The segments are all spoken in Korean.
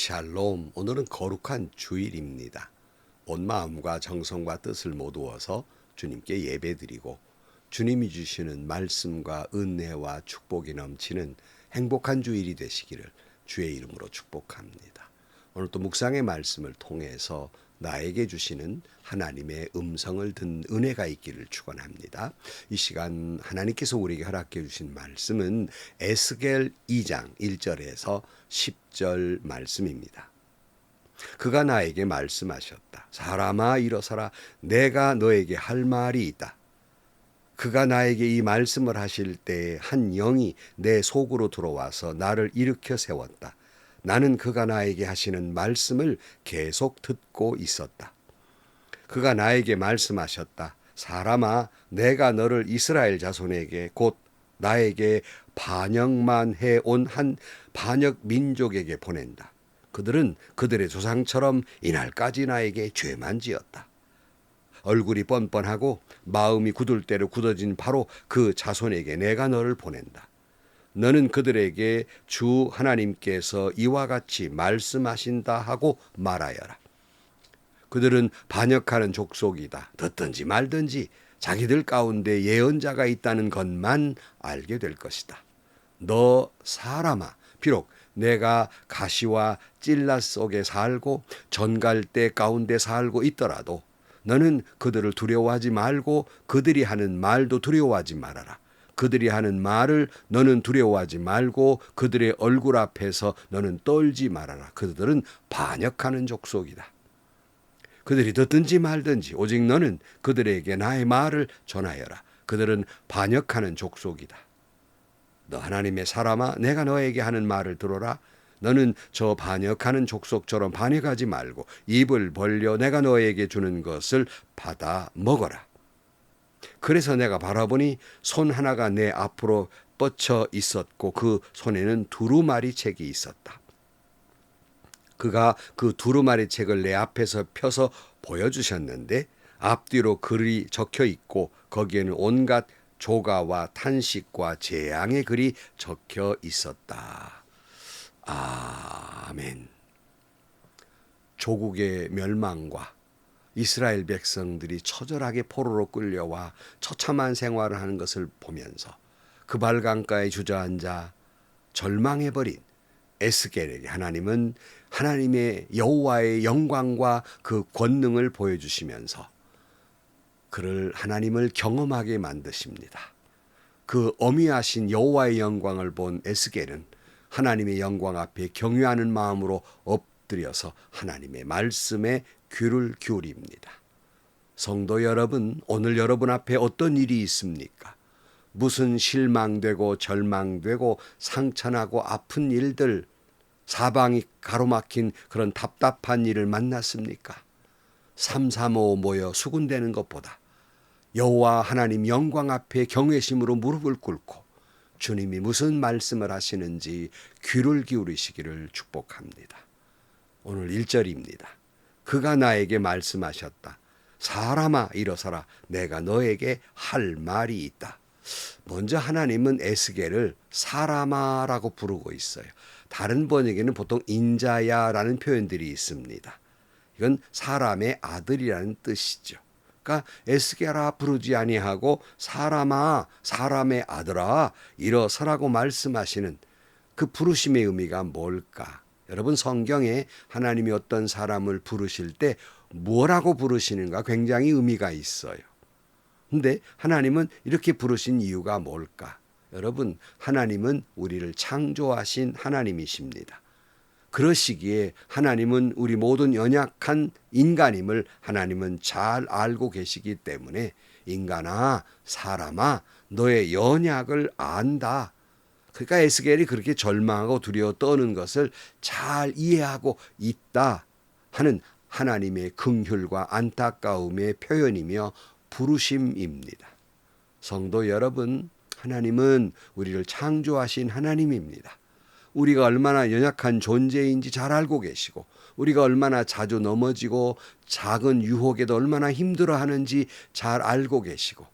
샬롬, 오늘은 거룩한 주일입니다. 온 마음과 정성과 뜻을 모두어서 주님께 예배드리고 주님이 주시는 말씀과 은혜와 축복이 넘치는 행복한 주일이 되시기를 주의 이름으로 축복합니다. 오늘 또 묵상의 말씀을 통해서 나에게 주시는 하나님의 음성을 듣는 은혜가 있기를 축원합니다. 이 시간 하나님께서 우리에게 허락해 주신 말씀은 에스겔 2장 1절에서 10절 말씀입니다. 그가 나에게 말씀하셨다. 사람아 일어서라. 내가 너에게 할 말이 있다. 그가 나에게 이 말씀을 하실 때에 한 영이 내 속으로 들어와서 나를 일으켜 세웠다. 나는 그가 나에게 하시는 말씀을 계속 듣고 있었다. 그가 나에게 말씀하셨다. 사람아, 내가 너를 이스라엘 자손에게 곧 나에게 반역만 해온 한 반역 민족에게 보낸다. 그들은 그들의 조상처럼 이날까지 나에게 죄만 지었다. 얼굴이 뻔뻔하고 마음이 굳을 대로 굳어진 바로 그 자손에게 내가 너를 보낸다. 너는 그들에게 주 하나님께서 이와 같이 말씀하신다 하고 말하여라. 그들은 반역하는 족속이다. 듣든지 말든지 자기들 가운데 예언자가 있다는 것만 알게 될 것이다. 너 사람아, 비록 내가 가시와 찔라 속에 살고 전갈대 가운데 살고 있더라도 너는 그들을 두려워하지 말고 그들이 하는 말도 두려워하지 말아라. 그들이 하는 말을 너는 두려워하지 말고 그들의 얼굴 앞에서 너는 떨지 말아라. 그들은 반역하는 족속이다. 그들이 듣든지 말든지 오직 너는 그들에게 나의 말을 전하여라. 그들은 반역하는 족속이다. 너 하나님의 사람아, 내가 너에게 하는 말을 들어라. 너는 저 반역하는 족속처럼 반역하지 말고 입을 벌려 내가 너에게 주는 것을 받아 먹어라. 그래서 내가 바라보니 손 하나가 내 앞으로 뻗쳐 있었고 그 손에는 두루마리 책이 있었다. 그가 그 두루마리 책을 내 앞에서 펴서 보여주셨는데 앞뒤로 글이 적혀 있고 거기에는 온갖 조가와 탄식과 재앙의 글이 적혀 있었다. 아멘. 조국의 멸망과 이스라엘 백성들이 처절하게 포로로 끌려와 처참한 생활을 하는 것을 보면서 그 발강가에 주저앉아 절망해버린 에스겔에게 하나님은 하나님의 여호와의 영광과 그 권능을 보여주시면서 그를 하나님을 경험하게 만드십니다. 그 어미하신 여호와의 영광을 본 에스겔은 하나님의 영광 앞에 경외하는 마음으로 엎드려서 하나님의 말씀에 귀를 기울입니다. 성도 여러분, 오늘 여러분 앞에 어떤 일이 있습니까? 무슨 실망되고 절망되고 상처나고 아픈 일들, 사방이 가로막힌 그런 답답한 일을 만났습니까? 삼삼오오 모여 수군대는 것보다 여호와 하나님 영광 앞에 경외심으로 무릎을 꿇고 주님이 무슨 말씀을 하시는지 귀를 기울이시기를 축복합니다. 오늘 1절입니다. 그가 나에게 말씀하셨다. 사람아 일어서라. 내가 너에게 할 말이 있다. 먼저 하나님은 에스겔을 사람아라고 부르고 있어요. 다른 번역에는 보통 인자야라는 표현들이 있습니다. 이건 사람의 아들이라는 뜻이죠. 그러니까 에스겔아 부르지 아니하고 사람아, 사람의 아들아 일어서라고 말씀하시는 그 부르심의 의미가 뭘까? 여러분, 성경에 하나님이 어떤 사람을 부르실 때 뭐라고 부르시는가 굉장히 의미가 있어요. 근데 하나님은 이렇게 부르신 이유가 뭘까? 여러분, 하나님은 우리를 창조하신 하나님이십니다. 그러시기에 하나님은 우리 모든 연약한 인간임을 하나님은 잘 알고 계시기 때문에 인간아, 사람아, 너의 연약을 안다. 그러니까 에스겔이 그렇게 절망하고 두려워 떠는 것을 잘 이해하고 있다 하는 하나님의 긍휼과 안타까움의 표현이며 부르심입니다. 성도 여러분, 하나님은 우리를 창조하신 하나님입니다. 우리가 얼마나 연약한 존재인지 잘 알고 계시고 우리가 얼마나 자주 넘어지고 작은 유혹에도 얼마나 힘들어하는지 잘 알고 계시고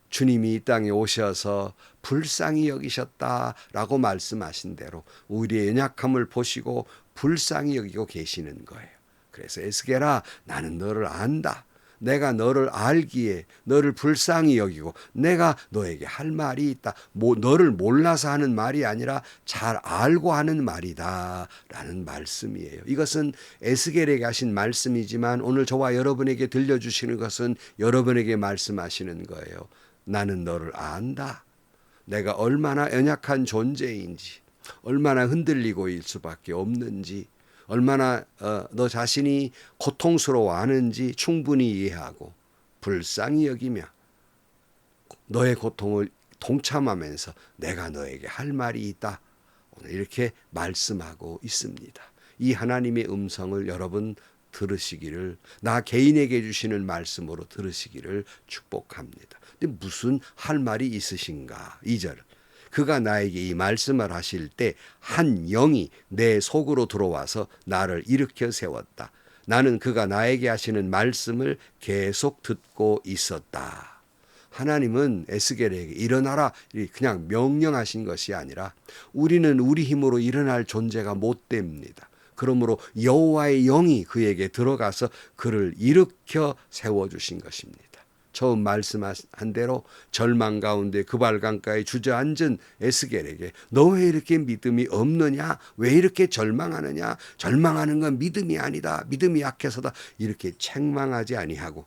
주님이 이 땅에 오셔서 불쌍히 여기셨다라고 말씀하신 대로 우리의 연약함을 보시고 불쌍히 여기고 계시는 거예요. 그래서 에스겔아, 나는 너를 안다. 내가 너를 알기에 너를 불쌍히 여기고 내가 너에게 할 말이 있다. 너를 몰라서 하는 말이 아니라 잘 알고 하는 말이다 라는 말씀이에요. 이것은 에스겔에게 하신 말씀이지만 오늘 저와 여러분에게 들려주시는 것은 여러분에게 말씀하시는 거예요. 나는 너를 안다. 내가 얼마나 연약한 존재인지, 얼마나 흔들리고 일 수밖에 없는지, 얼마나 너 자신이 고통스러워하는지 충분히 이해하고 불쌍히 여기며 너의 고통을 동참하면서 내가 너에게 할 말이 있다. 오늘 이렇게 말씀하고 있습니다. 이 하나님의 음성을 여러분 들으시기를, 나 개인에게 주시는 말씀으로 들으시기를 축복합니다. 근데 무슨 할 말이 있으신가? 2절. 그가 나에게 이 말씀을 하실 때 한 영이 내 속으로 들어와서 나를 일으켜 세웠다. 나는 그가 나에게 하시는 말씀을 계속 듣고 있었다. 하나님은 에스겔에게 일어나라 그냥 명령하신 것이 아니라 우리는 우리 힘으로 일어날 존재가 못 됩니다. 그러므로 여호와의 영이 그에게 들어가서 그를 일으켜 세워주신 것입니다. 처음 말씀한 대로 절망 가운데 그발강가에 주저앉은 에스겔에게 너 왜 이렇게 믿음이 없느냐? 왜 이렇게 절망하느냐? 절망하는 건 믿음이 아니다. 믿음이 약해서다. 이렇게 책망하지 아니하고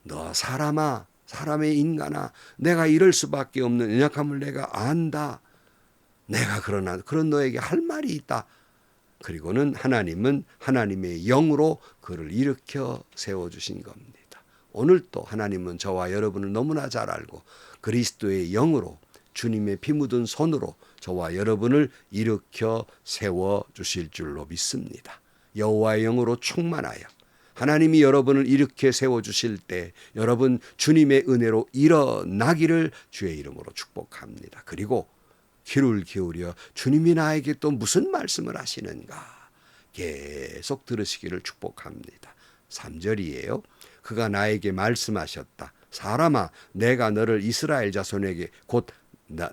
너 사람아, 사람의 인간아, 내가 이럴 수밖에 없는 연약함을 내가 안다. 내가 그러나 그런 너에게 할 말이 있다. 그리고는 하나님은 하나님의 영으로 그를 일으켜 세워주신 겁니다. 오늘도 하나님은 저와 여러분을 너무나 잘 알고 그리스도의 영으로 주님의 피 묻은 손으로 저와 여러분을 일으켜 세워주실 줄로 믿습니다. 여호와의 영으로 충만하여 하나님이 여러분을 일으켜 세워주실 때 여러분 주님의 은혜로 일어나기를 주의 이름으로 축복합니다. 그리고 귀를 기울여 주님이 나에게 또 무슨 말씀을 하시는가 계속 들으시기를 축복합니다. 3절이에요. 그가 나에게 말씀하셨다. 사람아, 내가 너를 이스라엘 자손에게 곧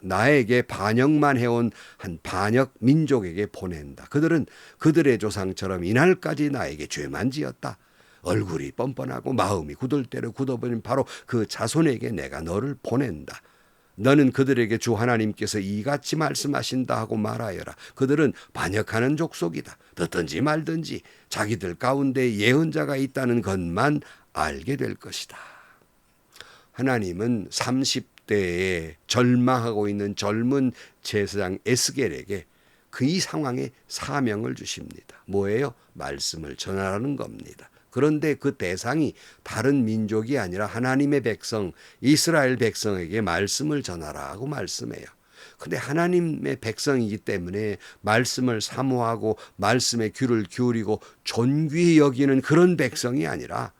나에게 반역만 해온 한 반역 민족에게 보낸다. 그들은 그들의 조상처럼 이날까지 나에게 죄만 지었다. 얼굴이 뻔뻔하고 마음이 굳을 대로 굳어버린 바로 그 자손에게 내가 너를 보낸다. 너는 그들에게 주 하나님께서 이같이 말씀하신다 하고 말하여라. 그들은 반역하는 족속이다. 듣든지 말든지 자기들 가운데 예언자가 있다는 것만 알게 될 것이다. 하나님은 30대에 절망하고 있는 젊은 제사장 에스겔에게 그 이 상황에 사명을 주십니다. 뭐예요? 말씀을 전하라는 겁니다. 그런데 그 대상이 다른 민족이 아니라 하나님의 백성, 이스라엘 백성에게 말씀을 전하라고 말씀해요. 근데 하나님의 백성이기 때문에 말씀을 사모하고 말씀에 귀를 기울이고 존귀히 여기는 그런 백성이 아니라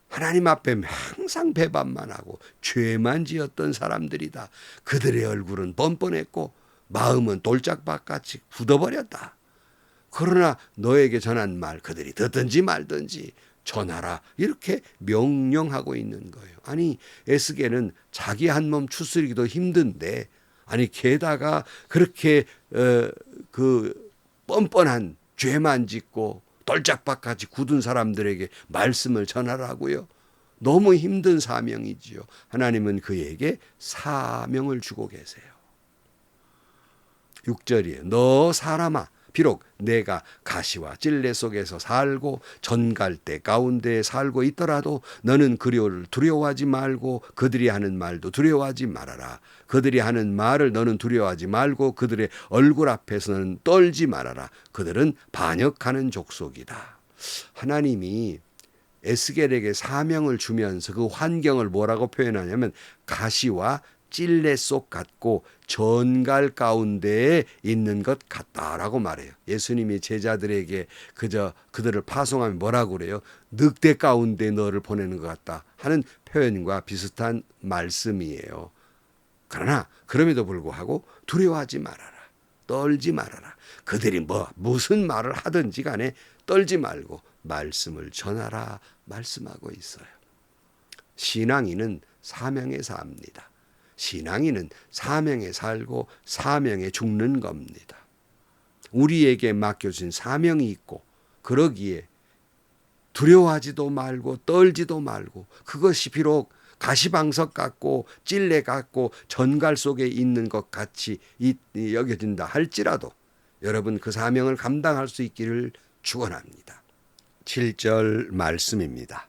하나님 앞에 항상 배반만 하고 죄만 지었던 사람들이다. 그들의 얼굴은 뻔뻔했고 마음은 돌짝밭같이 굳어버렸다. 그러나 너에게 전한 말 그들이 듣든지 말든지 전하라 이렇게 명령하고 있는 거예요. 아니 에스겔은 자기 한 몸 추스리기도 힘든데 아니 게다가 그렇게 그 뻔뻔한 죄만 짓고 돌짝밭같이 굳은 사람들에게 말씀을 전하라고요. 너무 힘든 사명이지요. 하나님은 그에게 사명을 주고 계세요. 6절이에요. 너 사람아, 비록 내가 가시와 찔레 속에서 살고 전갈대 가운데 살고 있더라도 너는 그리를 두려워하지 말고 그들이 하는 말도 두려워하지 말아라. 그들이 하는 말을 너는 두려워하지 말고 그들의 얼굴 앞에서는 떨지 말아라. 그들은 반역하는 족속이다. 하나님이 에스겔에게 사명을 주면서 그 환경을 뭐라고 표현하냐면 가시와 찔레 속 같고 전갈 가운데에 있는 것 같다라고 말해요. 예수님이 제자들에게 그저 그들을 파송하면 뭐라고 그래요? 늑대 가운데 너를 보내는 것 같다 하는 표현과 비슷한 말씀이에요. 그러나 그럼에도 불구하고 두려워하지 말아라. 떨지 말아라. 그들이 무슨 말을 하든지 간에 떨지 말고 말씀을 전하라 말씀하고 있어요. 신앙인은 사명에 삽니다. 신앙인은 사명에 살고 사명에 죽는 겁니다. 우리에게 맡겨진 사명이 있고 그러기에 두려워하지도 말고 떨지도 말고 그것이 비록 가시방석 같고 찔레 같고 전갈 속에 있는 것 같이 여겨진다 할지라도 여러분 그 사명을 감당할 수 있기를 축원합니다. 7절 말씀입니다.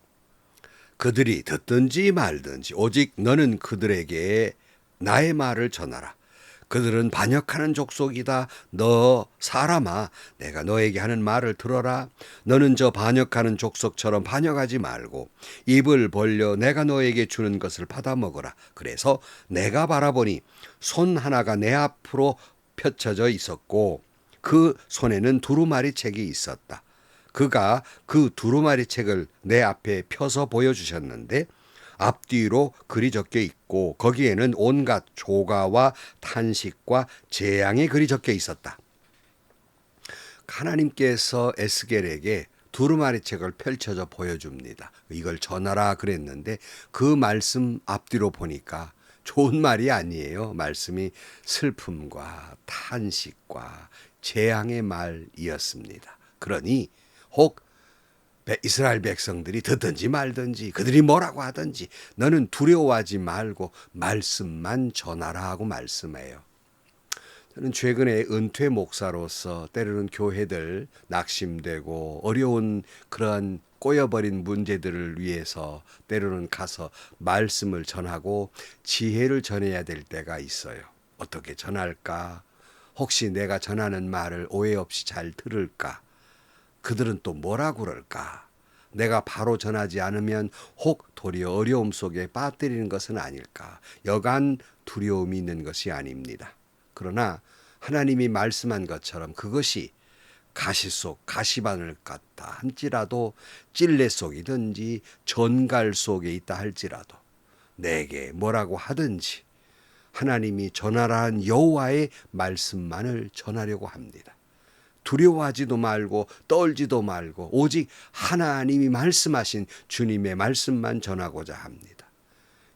그들이 듣든지 말든지 오직 너는 그들에게 나의 말을 전하라. 그들은 반역하는 족속이다. 너 사람아, 내가 너에게 하는 말을 들어라. 너는 저 반역하는 족속처럼 반역하지 말고 입을 벌려 내가 너에게 주는 것을 받아 먹어라. 그래서 내가 바라보니 손 하나가 내 앞으로 펼쳐져 있었고 그 손에는 두루마리 책이 있었다. 그가 그 두루마리 책을 내 앞에 펴서 보여주셨는데 앞뒤로 글이 적혀 있고 거기에는 온갖 조가와 탄식과 재앙의 글이 적혀 있었다. 하나님께서 에스겔에게 두루마리 책을 펼쳐져 보여줍니다. 이걸 전하라 그랬는데 그 말씀 앞뒤로 보니까 좋은 말이 아니에요. 말씀이 슬픔과 탄식과 재앙의 말이었습니다. 그러니 혹 이스라엘 백성들이 듣든지 말든지 그들이 뭐라고 하든지 너는 두려워하지 말고 말씀만 전하라 하고 말씀해요. 저는 최근에 은퇴 목사로서 때로는 교회들 낙심되고 어려운 그런 꼬여버린 문제들을 위해서 때로는 가서 말씀을 전하고 지혜를 전해야 될 때가 있어요. 어떻게 전할까? 혹시 내가 전하는 말을 오해 없이 잘 들을까? 그들은 또 뭐라 그럴까? 내가 바로 전하지 않으면 혹 도리어 어려움 속에 빠뜨리는 것은 아닐까? 여간 두려움이 있는 것이 아닙니다. 그러나 하나님이 말씀한 것처럼 그것이 가시 속 가시바늘 같다 할지라도 찔레 속이든지 전갈 속에 있다 할지라도 내게 뭐라고 하든지 하나님이 전하라는 여호와의 말씀만을 전하려고 합니다. 두려워하지도 말고 떨지도 말고 오직 하나님이 말씀하신 주님의 말씀만 전하고자 합니다.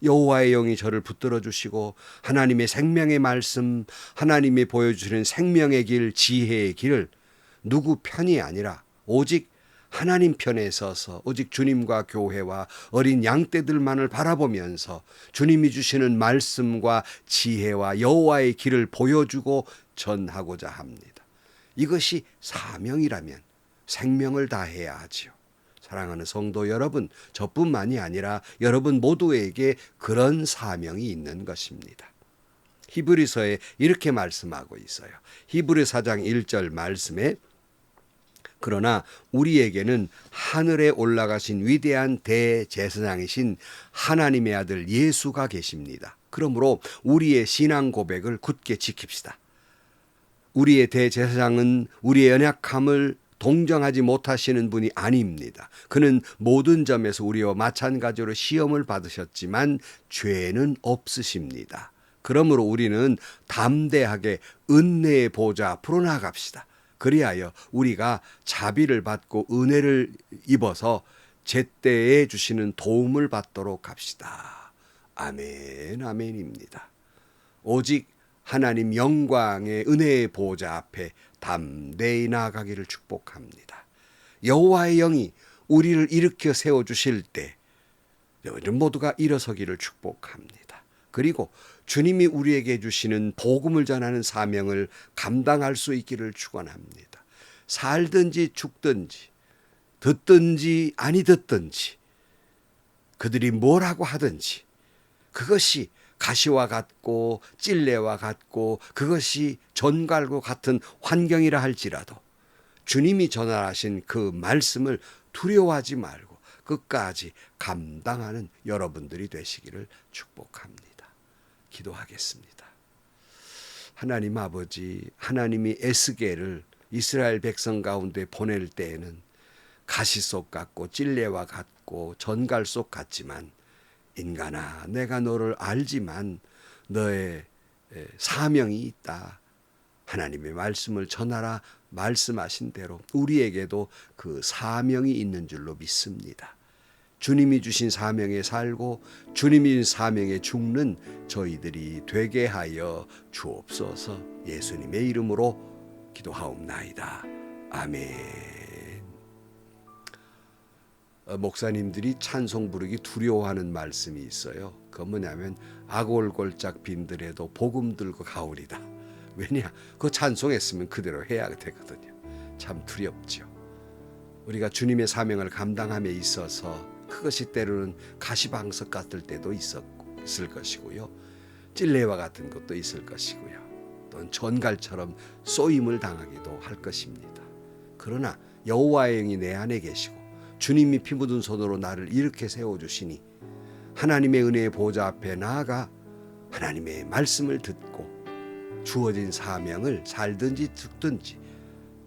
여호와의 영이 저를 붙들어 주시고 하나님의 생명의 말씀, 하나님이 보여주시는 생명의 길, 지혜의 길을 누구 편이 아니라 오직 하나님 편에 서서 오직 주님과 교회와 어린 양떼들만을 바라보면서 주님이 주시는 말씀과 지혜와 여호와의 길을 보여주고 전하고자 합니다. 이것이 사명이라면 생명을 다해야 하지요. 사랑하는 성도 여러분, 저뿐만이 아니라 여러분 모두에게 그런 사명이 있는 것입니다. 히브리서에 이렇게 말씀하고 있어요. 히브리 4장 1절 말씀에 그러나 우리에게는 하늘에 올라가신 위대한 대제사장이신 하나님의 아들 예수가 계십니다. 그러므로 우리의 신앙 고백을 굳게 지킵시다. 우리의 대제사장은 우리의 연약함을 동정하지 못하시는 분이 아닙니다. 그는 모든 점에서 우리와 마찬가지로 시험을 받으셨지만 죄는 없으십니다. 그러므로 우리는 담대하게 은혜의 보좌 앞으로 나아갑시다. 그리하여 우리가 자비를 받고 은혜를 입어서 제때에 주시는 도움을 받도록 합시다. 아멘, 아멘입니다. 오직 하나님 영광의 은혜의 보좌 앞에 담대히 나아가기를 축복합니다. 여호와의 영이 우리를 일으켜 세워주실 때 여러분 모두가 일어서기를 축복합니다. 그리고 주님이 우리에게 주시는 복음을 전하는 사명을 감당할 수 있기를 축원합니다. 살든지 죽든지 듣든지 아니 듣든지 그들이 뭐라고 하든지 그것이 가시와 같고 찔레와 같고 그것이 전갈과 같은 환경이라 할지라도 주님이 전하신 그 말씀을 두려워하지 말고 끝까지 감당하는 여러분들이 되시기를 축복합니다. 기도하겠습니다. 하나님 아버지, 하나님이 에스겔을 이스라엘 백성 가운데 보낼 때에는 가시 속 같고 찔레와 같고 전갈 속 같지만 인간아, 내가 너를 알지만 너의 사명이 있다. 하나님의 말씀을 전하라 말씀하신 대로 우리에게도 그 사명이 있는 줄로 믿습니다. 주님이 주신 사명에 살고 주님이 주신 사명에 죽는 저희들이 되게 하여 주옵소서. 예수님의 이름으로 기도하옵나이다. 아멘. 목사님들이 찬송 부르기 두려워하는 말씀이 있어요. 그건 뭐냐면 아골골짝 빈들에도 복음 들고 가오리다. 왜냐? 그 찬송했으면 그대로 해야 되거든요. 참 두렵죠. 우리가 주님의 사명을 감당함에 있어서 그것이 때로는 가시방석 같을 때도 있을 것이고요. 찔레와 같은 것도 있을 것이고요. 또는 전갈처럼 쏘임을 당하기도 할 것입니다. 그러나 여호와의 영이 내 안에 계시고 주님이 피 묻은 손으로 나를 이렇게 세워주시니 하나님의 은혜의 보좌 앞에 나아가 하나님의 말씀을 듣고 주어진 사명을 살든지 죽든지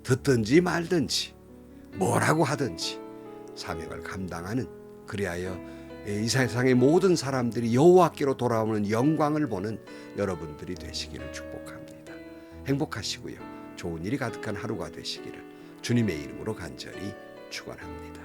듣든지 말든지 뭐라고 하든지 사명을 감당하는, 그리하여 이 세상의 모든 사람들이 여호와께로 돌아오는 영광을 보는 여러분들이 되시기를 축복합니다. 행복하시고요. 좋은 일이 가득한 하루가 되시기를 주님의 이름으로 간절히 축원합니다.